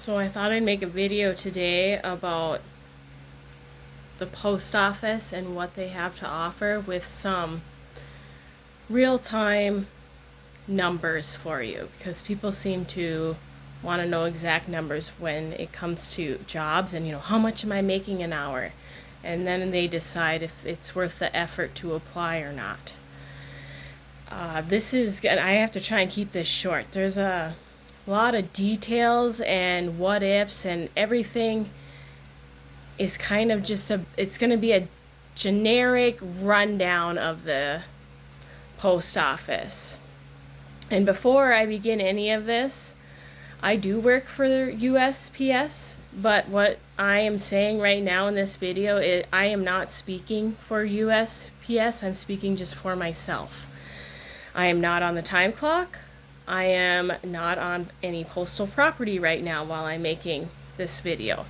So I thought I'd make a video today about the post office and what they have to offer with some real-time numbers for you, because people seem to want to know exact numbers when it comes to jobs and, how much am I making an hour? And then they decide if it's worth the effort to apply or not. I have to try and keep this short. There's a lot of details and what ifs, and everything is kind of it's going to be a generic rundown of the post office. And before I begin any of this, I do work for the USPS, but what I am saying right now in this video is I am not speaking for USPS. I'm speaking just for myself. I am not on the time clock. I am not on any postal property right now while I'm making this video.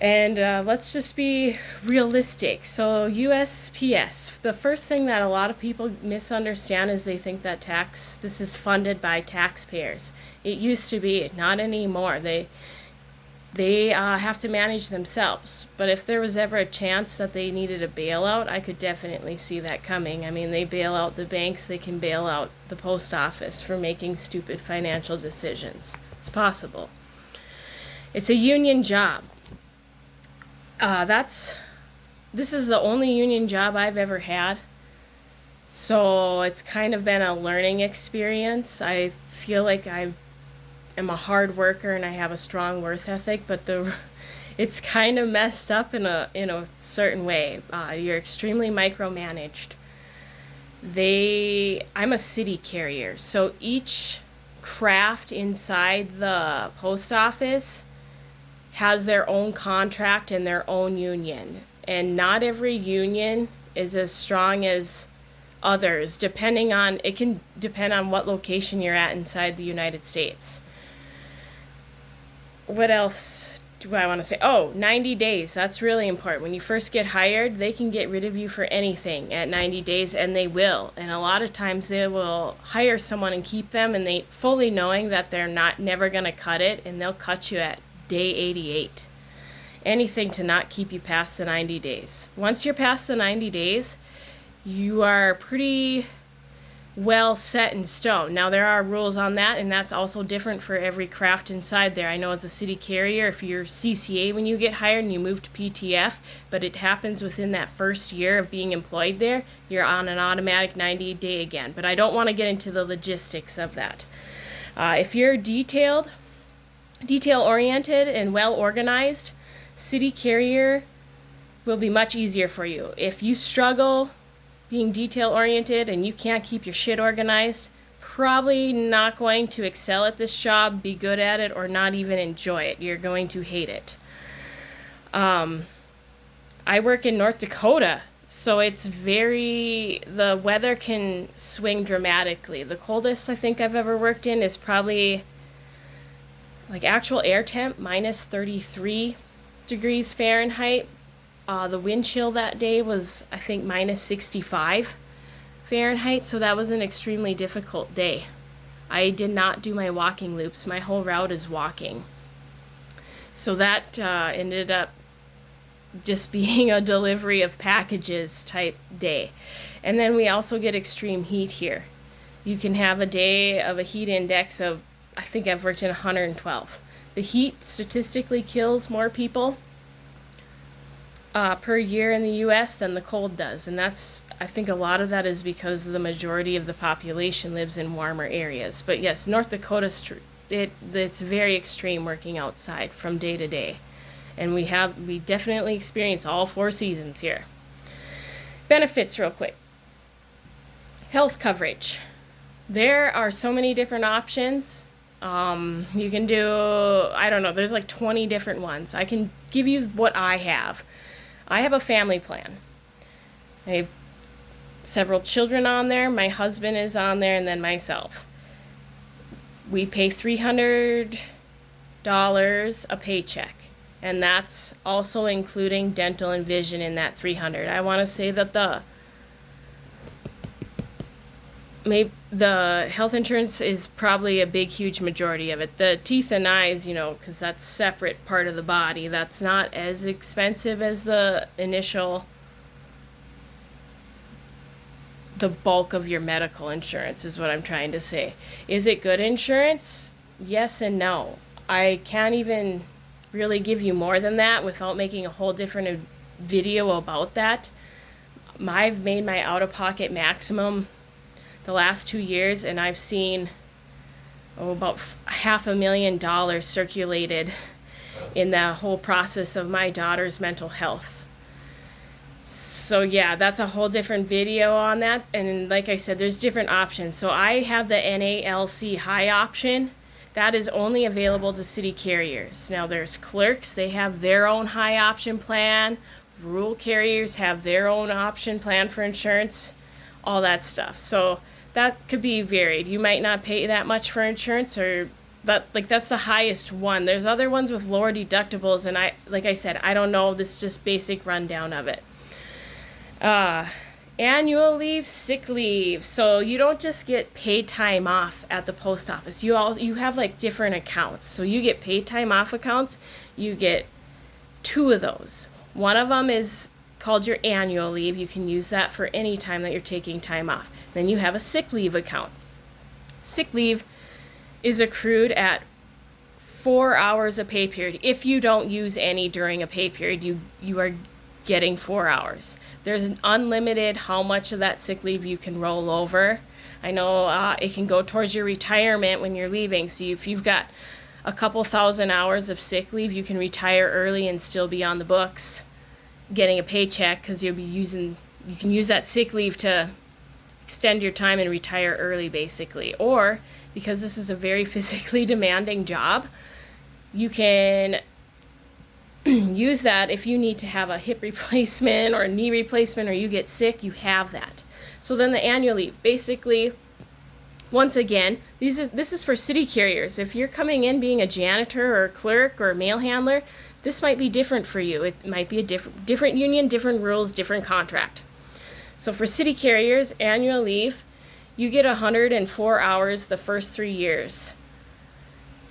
And let's just be realistic. So USPS, the first thing that a lot of people misunderstand is they think that this is funded by taxpayers. It used to be, not anymore. They have to manage themselves. But if there was ever a chance that they needed a bailout, I could definitely see that coming. I mean, they bail out the banks, they can bail out the post office for making stupid financial decisions. It's possible. It's a union job. This is the only union job I've ever had. So it's kind of been a learning experience. I feel like I am a hard worker and I have a strong work ethic, but it's kind of messed up in a certain way. You're extremely micromanaged. I'm a city carrier, so each craft inside the post office has their own contract and their own union. And not every union is as strong as others, it can depend on what location you're at inside the United States. What else do I want to say? 90 days. That's really important. When you first get hired, they can get rid of you for anything at 90 days, and they will. And a lot of times they will hire someone and keep them, and they fully knowing that they're never going to cut it, and they'll cut you at day 88. Anything to not keep you past the 90 days. Once you're past the 90 days, you are pretty well set in stone. Now, there are rules on that, and that's also different for every craft inside there. I know as a city carrier, if you're CCA when you get hired and you move to PTF, but it happens within that first year of being employed there, you're on an automatic 90-day again. But I don't want to get into the logistics of that. If you're detail-oriented and well-organized, city carrier will be much easier for you. If you struggle being detail-oriented and you can't keep your shit organized, probably not going to excel at this job, be good at it, or not even enjoy it. You're going to hate it. I work in North Dakota, so the weather can swing dramatically. The coldest I think I've ever worked in is probably like actual air temp, minus 33 degrees Fahrenheit. The wind chill that day was, I think, minus 65 Fahrenheit, so that was an extremely difficult day. I did not do my walking loops. My whole route is walking. So that ended up just being a delivery of packages type day. And then we also get extreme heat here. You can have a day of a heat index of, I think I've worked in 112. The heat statistically kills more people per year in the U.S. than the cold does. And I think a lot of that is because the majority of the population lives in warmer areas. But yes, North Dakota, it's very extreme working outside from day to day. And we definitely experience all 4 seasons here. Benefits real quick. Health coverage. There are so many different options. You can do, I don't know, there's like 20 different ones. I can give you what I have. I have a family plan. I have several children on there. My husband is on there, and then myself. We pay $300 a paycheck, and that's also including dental and vision in that $300. I want to say that maybe the health insurance is probably a big, huge majority of it. The teeth and eyes, because that's separate part of the body. That's not as expensive as the bulk of your medical insurance is what I'm trying to say. Is it good insurance? Yes and no. I can't even really give you more than that without making a whole different video about that. I've made my out-of-pocket maximum the last 2 years, and I've seen about $500,000 circulated in the whole process of my daughter's mental health. So yeah, that's a whole different video on that. And like I said, there's different options. So I have the NALC high option. That is only available to city carriers. Now there's clerks, they have their own high option plan. Rural carriers have their own option plan for insurance, all that stuff. So that could be varied. You might not pay that much for insurance, or that's the highest one. There's other ones with lower deductibles, and like I said, I don't know. This is just basic rundown of it. Annual leave, sick leave. So you don't just get paid time off at the post office. You have like different accounts. So you get paid time off accounts. You get 2 of those. One of them is called your annual leave. You can use that for any time that you're taking time off. Then you have a sick leave account. Sick leave is accrued at 4 hours a pay period. If you don't use any during a pay period, you are getting 4 hours. There's an unlimited how much of that sick leave you can roll over. I know it can go towards your retirement when you're leaving. So if you've got a couple thousand hours of sick leave, you can retire early and still be on the books getting a paycheck, because you can use that sick leave to extend your time and retire early, basically. Or because this is a very physically demanding job, you can use that if you need to have a hip replacement or a knee replacement, or you get sick, you have that. So then the annual leave, basically, once again, this is for city carriers. If you're coming in being a janitor or a clerk or a mail handler, this might be different for you. It might be a different union, different rules, different contract. So for city carriers, annual leave, you get 104 hours the first 3 years.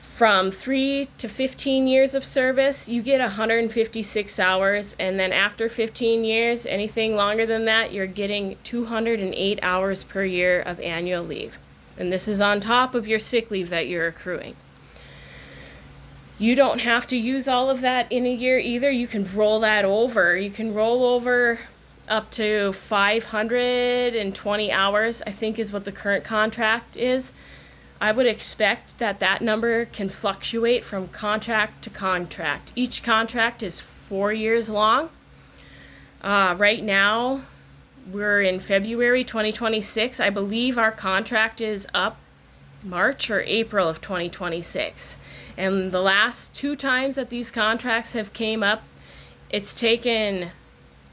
From 3 to 15 years of service, you get 156 hours. And then after 15 years, anything longer than that, you're getting 208 hours per year of annual leave. And this is on top of your sick leave that you're accruing. You don't have to use all of that in a year either. You can roll that over. You can roll over up to 520 hours, I think is what the current contract is. I would expect that number can fluctuate from contract to contract. Each contract is 4 years long. Right now, we're in February 2026. I believe our contract is up March or April of 2026. And the last 2 times that these contracts have came up, it's taken,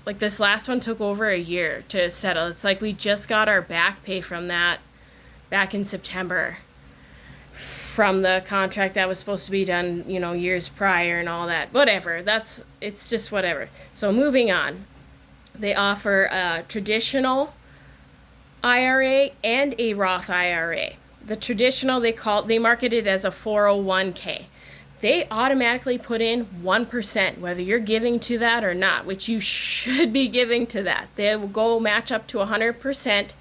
like this last one took over a year to settle. It's like we just got our back pay from that back in September, from the contract that was supposed to be done, years prior and all that. Whatever, it's just whatever. So moving on. They offer a traditional IRA and a Roth IRA. The traditional, they market it as a 401k. They automatically put in 1%, whether you're giving to that or not, which you should be giving to that. They will go match up to 100%,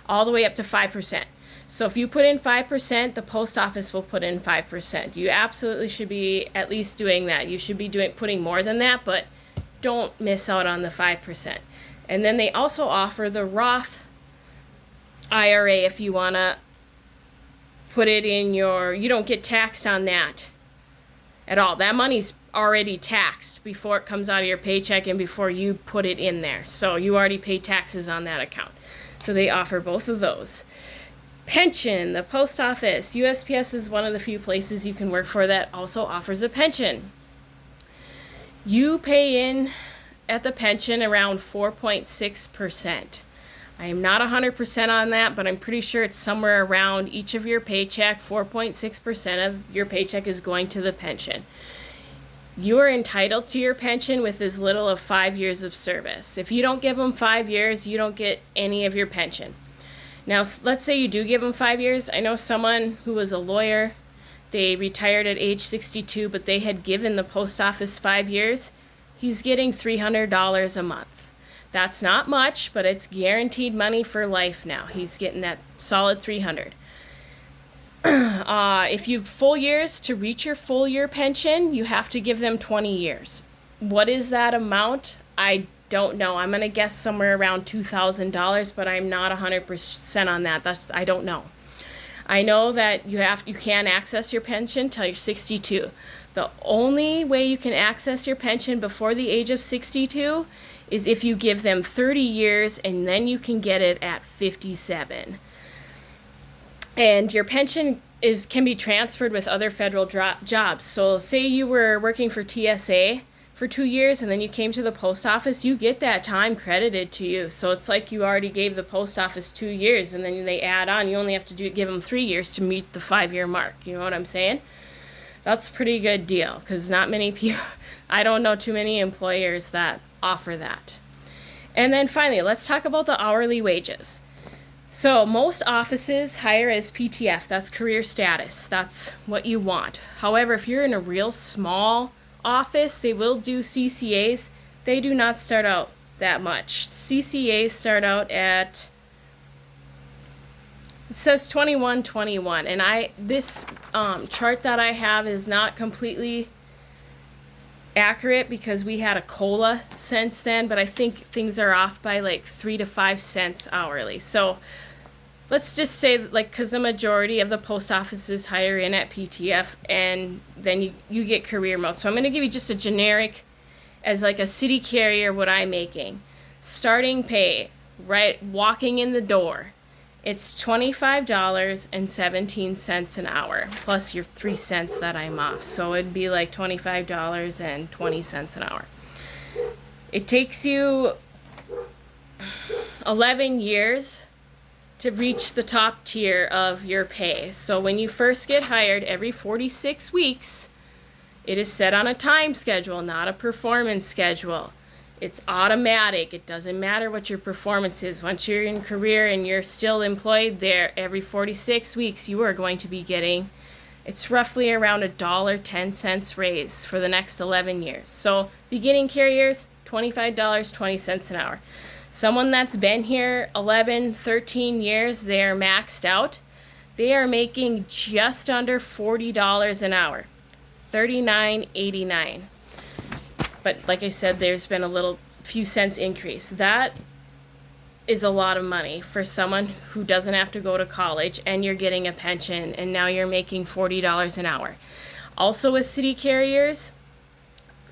all the way up to 5%. So if you put in 5%, the post office will put in 5%. You absolutely should be at least doing that. You should be putting more than that, but don't miss out on the 5%. And then they also offer the Roth IRA if you want to put it in you don't get taxed on that at all. That money's already taxed before it comes out of your paycheck and before you put it in there. So you already pay taxes on that account. So they offer both of those. Pension, the post office, USPS is one of the few places you can work for that also offers a pension. You pay in at the pension around 4.6%. I am not 100% on that, but I'm pretty sure it's somewhere around each of your paycheck. 4.6% of your paycheck is going to the pension. You are entitled to your pension with as little of 5 years of service. If you don't give them 5 years, you don't get any of your pension. Now, let's say you do give them 5 years. I know someone who was a lawyer. They retired at age 62, but they had given the post office 5 years. He's getting $300 a month. That's not much, but it's guaranteed money for life now. He's getting that solid 300. If you have full years to reach your full year pension, you have to give them 20 years. What is that amount? I don't know. I'm going to guess somewhere around $2,000, but I'm not 100% on that. I don't know. I know that you can access your pension till you're 62. The only way you can access your pension before the age of 62 is if you give them 30 years, and then you can get it at 57. And your pension can be transferred with other federal jobs. So say you were working for TSA for 2 years and then you came to the post office, you get that time credited to you. So it's like you already gave the post office 2 years, and then they add on. You only have to give them 3 years to meet the 5-year mark. You know what I'm saying? That's a pretty good deal, because not many people, I don't know too many employers that offer that. And then finally, let's talk about the hourly wages. So most offices hire as PTF. That's career status. That's what you want. However, if you're in a real small office, they will do CCAs. They do not start out that much. CCAs start out at, it says 21.21, and this chart that I have is not completely accurate because we had a COLA since then, but I think things are off by like 3 to 5 cents hourly. So let's just say, like, because the majority of the post offices hire in at PTF, and then you get career mode. So I'm going to give you just a generic, as like a city carrier, what I'm making. Starting pay, right, walking in the door, it's $25.17 an hour, plus your 3 cents that I'm off. So it'd be like $25.20 an hour. It takes you 11 years to reach the top tier of your pay. So when you first get hired, every 46 weeks, it is set on a time schedule, not a performance schedule. It's automatic. It doesn't matter what your performance is. Once you're in career and you're still employed there, every 46 weeks you are going to be getting, it's roughly around $1.10 raise for the next 11 years. So beginning carriers, $25.20 an hour. Someone that's been here 11, 13 years, they're maxed out. They are making just under $40 an hour, $39.89. But like I said, there's been a few cents increase. That is a lot of money for someone who doesn't have to go to college, and you're getting a pension, and now you're making $40 an hour. Also with city carriers,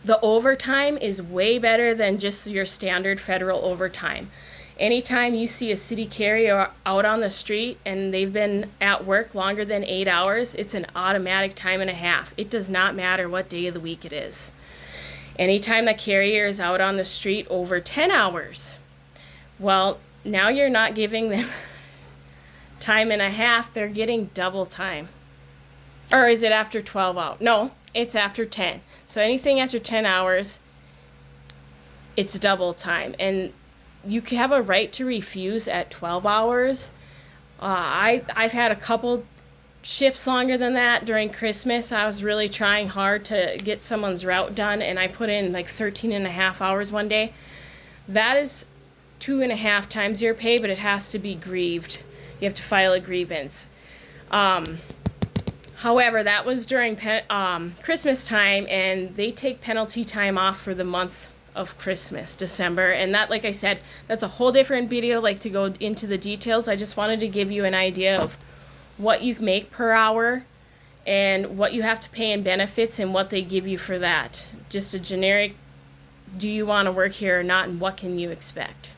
the overtime is way better than just your standard federal overtime. Anytime you see a city carrier out on the street and they've been at work longer than 8 hours, it's an automatic time and a half. It does not matter what day of the week it is. Anytime the carrier is out on the street over 10 hours, well, now you're not giving them time and a half, they're getting double time. Or is it after 12 hours? No, it's after 10. So anything after 10 hours, it's double time. And you have a right to refuse at 12 hours. I've had a couple shifts longer than that during Christmas. I was really trying hard to get someone's route done, and I put in like 13 and a half hours one day. That is 2.5 times your pay, but it has to be grieved. You have to file a grievance. However, that was during Christmas time, and they take penalty time off for the month of Christmas, December. And that, like I said, that's a whole different video, like to go into the details. I just wanted to give you an idea of what you make per hour and what you have to pay in benefits and what they give you for that. Just a generic, do you want to work here or not, and what can you expect?